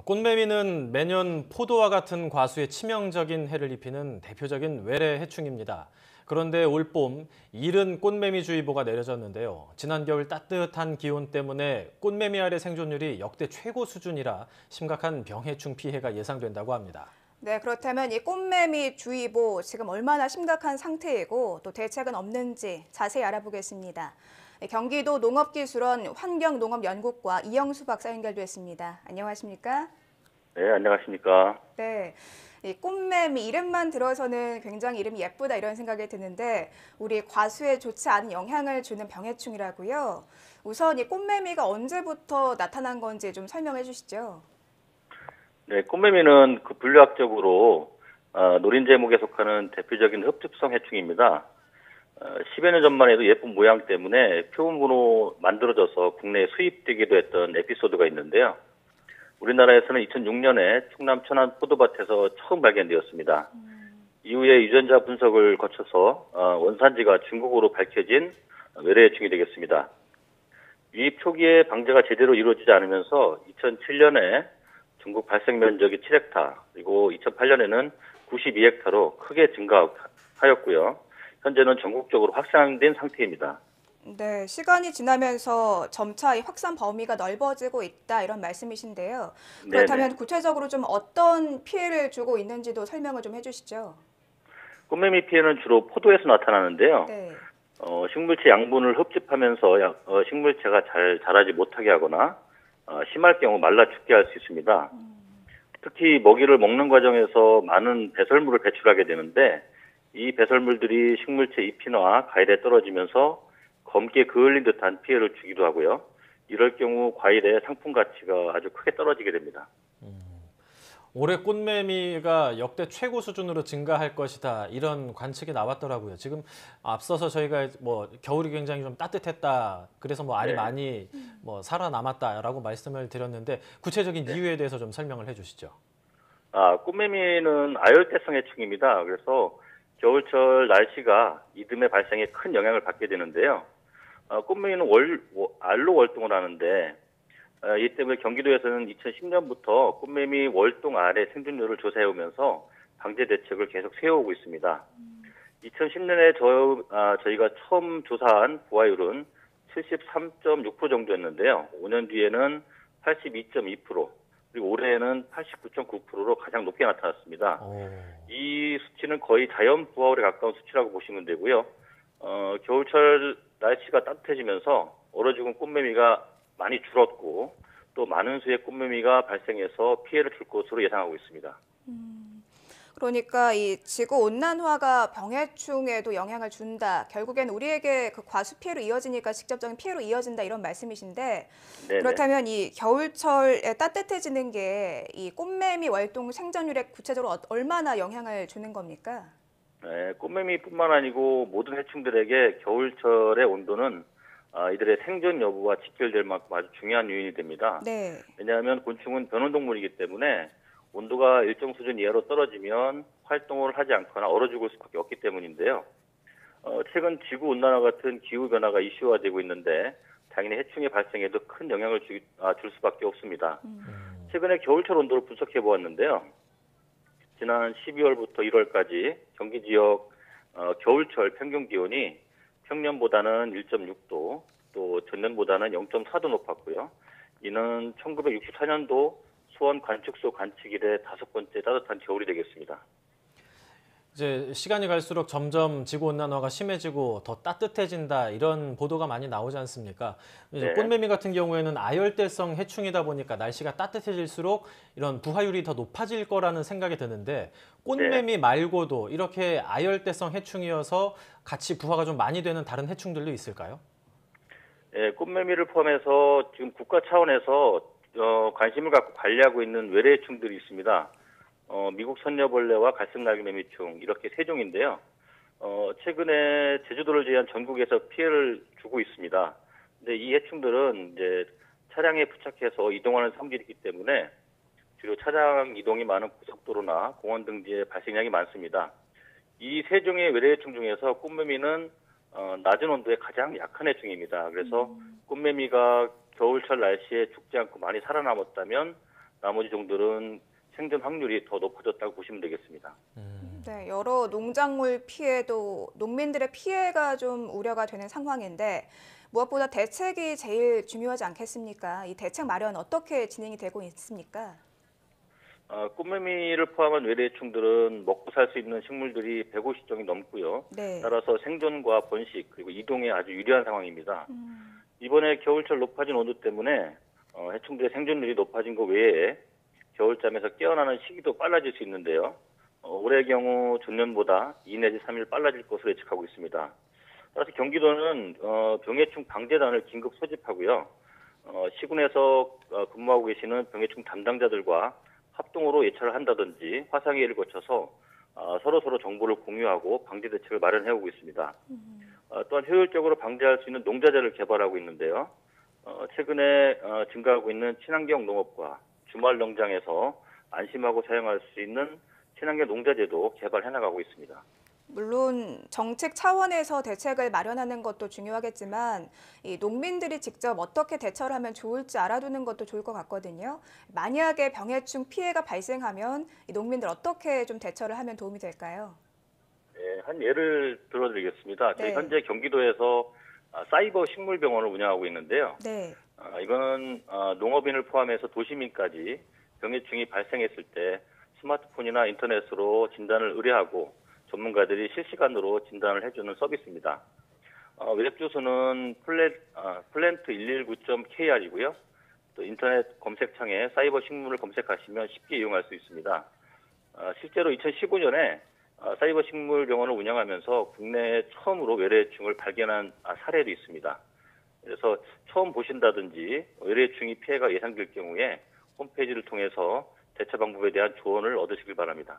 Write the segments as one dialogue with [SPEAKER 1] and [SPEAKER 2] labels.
[SPEAKER 1] 꽃매미는 매년 포도와 같은 과수에 치명적인 해를 입히는 대표적인 외래 해충입니다. 그런데 올봄 이른 꽃매미주의보가 내려졌는데요. 지난 겨울 따뜻한 기온 때문에 꽃매미 알의 생존율이 역대 최고 수준이라 심각한 병해충 피해가 예상된다고 합니다.
[SPEAKER 2] 네, 그렇다면 이 꽃매미 주의보 지금 얼마나 심각한 상태이고 또 대책은 없는지 자세히 알아보겠습니다. 네, 경기도 농업기술원 환경농업연구과 이영수 박사 연결됐습니다. 안녕하십니까?
[SPEAKER 3] 네, 안녕하십니까.
[SPEAKER 2] 네, 이 꽃매미 이름만 들어서는 굉장히 이름이 예쁘다 이런 생각이 드는데 우리 과수에 좋지 않은 영향을 주는 병해충이라고요. 우선 이 꽃매미가 언제부터 나타난 건지 좀 설명해 주시죠.
[SPEAKER 3] 네, 꽃매미는 그 분류학적으로 노린재목에 속하는 대표적인 흡집성 해충입니다. 10여 년 전만 해도 예쁜 모양 때문에 표본으로 만들어져서 국내에 수입되기도 했던 에피소드가 있는데요. 우리나라에서는 2006년에 충남 천안 포도밭에서 처음 발견되었습니다. 이후에 유전자 분석을 거쳐서 원산지가 중국으로 밝혀진 외래해충이 되겠습니다. 유입 초기에 방제가 제대로 이루어지지 않으면서 2007년에 중국 발생 면적이 7헥타, 그리고 2008년에는 92헥타로 크게 증가하였고요. 현재는 전국적으로 확산된 상태입니다.
[SPEAKER 2] 네, 시간이 지나면서 점차 이 확산 범위가 넓어지고 있다 이런 말씀이신데요. 그렇다면
[SPEAKER 3] 네네.
[SPEAKER 2] 구체적으로 좀 어떤 피해를 주고 있는지도 설명을 좀 해주시죠.
[SPEAKER 3] 꽃매미 피해는 주로 포도에서 나타나는데요.
[SPEAKER 2] 네.
[SPEAKER 3] 식물체 양분을 흡집하면서 식물체가 잘 자라지 못하게 하거나 심할 경우 말라 죽게 할 수 있습니다. 특히 먹이를 먹는 과정에서 많은 배설물을 배출하게 되는데 이 배설물들이 식물체 잎이나 과일에 떨어지면서 검게 그을린 듯한 피해를 주기도 하고요. 이럴 경우 과일의 상품 가치가 아주 크게 떨어지게 됩니다.
[SPEAKER 1] 올해 꽃매미가 역대 최고 수준으로 증가할 것이다 이런 관측이 나왔더라고요. 지금 앞서서 저희가 겨울이 굉장히 좀 따뜻했다. 그래서 알이
[SPEAKER 3] 네.
[SPEAKER 1] 많이 살아남았다라고 말씀을 드렸는데 구체적인
[SPEAKER 3] 네.
[SPEAKER 1] 이유에 대해서 좀 설명을 해주시죠.
[SPEAKER 3] 꽃매미는 아열대성 해충입니다. 그래서 겨울철 날씨가 이듬해 발생에 큰 영향을 받게 되는데요. 꽃매미는 알로 월동을 하는데 이 때문에 경기도에서는 2010년부터 꽃매미 월동 알의 생존율을 조사해오면서 방제 대책을 계속 세워오고 있습니다. 2010년에 저희가 처음 조사한 부화율은 73.6% 정도였는데요. 5년 뒤에는 82.2%, 그리고 올해에는 89.9%로 가장 높게 나타났습니다. 이 수치는 거의 자연 부하율에 가까운 수치라고 보시면 되고요. 겨울철 날씨가 따뜻해지면서 얼어 죽은 꽃매미가 많이 줄었고 또 많은 수의 꽃매미가 발생해서 피해를 줄 것으로 예상하고 있습니다.
[SPEAKER 2] 그러니까 이 지구 온난화가 병해충에도 영향을 준다. 결국엔 우리에게 그 과수 피해로 이어지니까 직접적인 피해로 이어진다 이런 말씀이신데
[SPEAKER 3] 네네.
[SPEAKER 2] 그렇다면 이 겨울철에 따뜻해지는 게 이 꽃매미 월동 생존율에 구체적으로 얼마나 영향을 주는 겁니까?
[SPEAKER 3] 네, 꽃매미뿐만 아니고 모든 해충들에게 겨울철의 온도는 이들의 생존 여부와 직결될 만큼 아주 중요한 요인이 됩니다.
[SPEAKER 2] 네.
[SPEAKER 3] 왜냐하면 곤충은 변온동물이기 때문에 온도가 일정 수준 이하로 떨어지면 활동을 하지 않거나 얼어 죽을 수밖에 없기 때문인데요. 최근 지구온난화 같은 기후변화가 이슈화되고 있는데 당연히 해충의 발생에도 큰 영향을 줄 수밖에 없습니다. 최근에 겨울철 온도를 분석해 보았는데요. 지난 12월부터 1월까지 경기 지역 겨울철 평균 기온이 평년보다는 1.6도, 또 전년보다는 0.4도 높았고요. 이는 1964년도 수원 관측소 관측 이래 5번째 따뜻한 겨울이 되겠습니다.
[SPEAKER 1] 이제 시간이 갈수록 점점 지구 온난화가 심해지고 더 따뜻해진다 이런 보도가 많이 나오지 않습니까? 이제
[SPEAKER 3] 네.
[SPEAKER 1] 꽃매미 같은 경우에는 아열대성 해충이다 보니까 날씨가 따뜻해질수록 이런 부화율이 더 높아질 거라는 생각이 드는데 꽃매미 말고도 이렇게 아열대성 해충이어서 같이 부화가 좀 많이 되는 다른 해충들도 있을까요?
[SPEAKER 3] 네, 꽃매미를 포함해서 지금 국가 차원에서 관심을 갖고 관리하고 있는 외래해충들이 있습니다. 미국 선녀벌레와 갈색날개매미충 이렇게 세 종인데요. 최근에 제주도를 제외한 전국에서 피해를 주고 있습니다. 근데 이 해충들은 이제 차량에 부착해서 이동하는 성질이 있기 때문에 주로 차량 이동이 많은 고속도로나 공원 등지에 발생량이 많습니다. 이 세 종의 외래해충 중에서 꽃매미는 낮은 온도에 가장 약한 해충입니다. 그래서 꽃매미가 겨울철 날씨에 죽지 않고 많이 살아남았다면 나머지 종들은 생존 확률이 더 높아졌다고 보시면 되겠습니다.
[SPEAKER 2] 네, 여러 농작물 피해도 농민들의 피해가 좀 우려가 되는 상황인데 무엇보다 대책이 제일 중요하지 않겠습니까? 이 대책 마련 어떻게 진행이 되고 있습니까?
[SPEAKER 3] 꽃매미를 포함한 외래해충들은 먹고 살 수 있는 식물들이 150종이 넘고요.
[SPEAKER 2] 네.
[SPEAKER 3] 따라서 생존과 번식 그리고 이동에 아주 유리한 상황입니다. 이번에 겨울철 높아진 온도 때문에 해충들의 생존율이 높아진 것 외에 겨울잠에서 깨어나는 시기도 빨라질 수 있는데요. 올해의 경우 전년보다 2 내지 3일 빨라질 것으로 예측하고 있습니다. 따라서 경기도는 병해충 방재단을 긴급 소집하고요. 시군에서 근무하고 계시는 병해충 담당자들과 합동으로 예찰을 한다든지 화상회의를 거쳐서 서로 정보를 공유하고 방제 대책을 마련해오고 있습니다. 또한 효율적으로 방제할 수 있는 농자재를 개발하고 있는데요. 최근에 증가하고 있는 친환경 농업과 주말 농장에서 안심하고 사용할 수 있는 친환경 농자재도 개발해 나가고 있습니다.
[SPEAKER 2] 물론 정책 차원에서 대책을 마련하는 것도 중요하겠지만 이 농민들이 직접 어떻게 대처를 하면 좋을지 알아두는 것도 좋을 것 같거든요. 만약에 병해충 피해가 발생하면 이 농민들 어떻게 좀 대처를 하면 도움이 될까요?
[SPEAKER 3] 네, 한 예를 들어드리겠습니다. 저희
[SPEAKER 2] 네.
[SPEAKER 3] 현재 경기도에서 사이버 식물병원을 운영하고 있는데요.
[SPEAKER 2] 네.
[SPEAKER 3] 이거는 농업인을 포함해서 도시민까지 병해충이 발생했을 때 스마트폰이나 인터넷으로 진단을 의뢰하고 전문가들이 실시간으로 진단을 해주는 서비스입니다. 웹 주소는 plant119.kr이고요. 또 인터넷 검색창에 사이버 식물을 검색하시면 쉽게 이용할 수 있습니다. 실제로 2015년에 사이버 식물 병원을 운영하면서 국내 처음으로 외래해충을 발견한 사례도 있습니다. 그래서 처음 보신다든지 외래해충이 피해가 예상될 경우에 홈페이지를 통해서 대처 방법에 대한 조언을 얻으시길 바랍니다.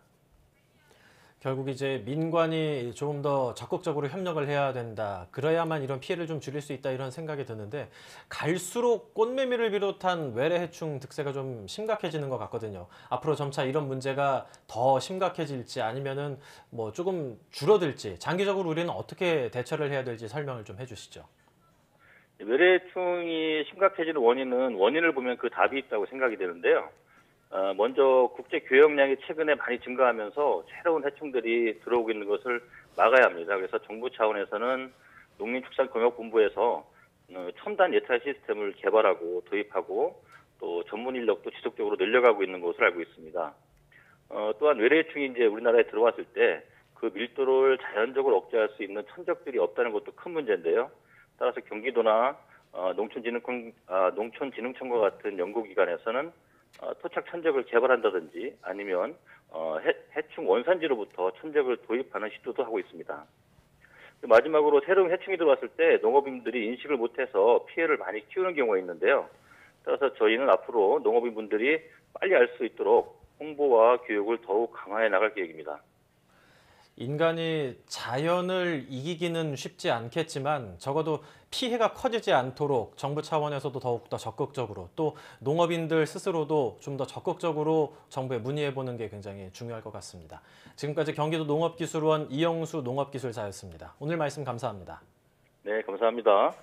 [SPEAKER 1] 결국 이제 민관이 조금 더 적극적으로 협력을 해야 된다. 그래야만 이런 피해를 좀 줄일 수 있다 이런 생각이 드는데 갈수록 꽃매미를 비롯한 외래해충 득세가 좀 심각해지는 것 같거든요. 앞으로 점차 이런 문제가 더 심각해질지 아니면은 뭐 조금 줄어들지 장기적으로 우리는 어떻게 대처를 해야 될지 설명을 좀 해주시죠.
[SPEAKER 3] 외래해충이 심각해지는 원인을 보면 그 답이 있다고 생각이 되는데요. 먼저 국제 교역량이 최근에 많이 증가하면서 새로운 해충들이 들어오고 있는 것을 막아야 합니다. 그래서 정부 차원에서는 농림축산공업본부에서 첨단 예찰 시스템을 개발하고 도입하고 또 전문 인력도 지속적으로 늘려가고 있는 것으로 알고 있습니다. 또한 외래해충이 이제 우리나라에 들어왔을 때 그 밀도를 자연적으로 억제할 수 있는 천적들이 없다는 것도 큰 문제인데요. 따라서 경기도나 농촌진흥청과 같은 연구기관에서는 토착 천적을 개발한다든지 아니면 해충 원산지로부터 천적을 도입하는 시도도 하고 있습니다. 마지막으로 새로운 해충이 들어왔을 때 농업인들이 인식을 못해서 피해를 많이 키우는 경우가 있는데요. 따라서 저희는 앞으로 농업인분들이 빨리 알 수 있도록 홍보와 교육을 더욱 강화해 나갈 계획입니다.
[SPEAKER 1] 인간이 자연을 이기기는 쉽지 않겠지만 적어도 피해가 커지지 않도록 정부 차원에서도 더욱더 적극적으로 또 농업인들 스스로도 좀 더 적극적으로 정부에 문의해보는 게 굉장히 중요할 것 같습니다. 지금까지 경기도 농업기술원 이영수 농업기술사였습니다. 오늘 말씀 감사합니다.
[SPEAKER 3] 네, 감사합니다.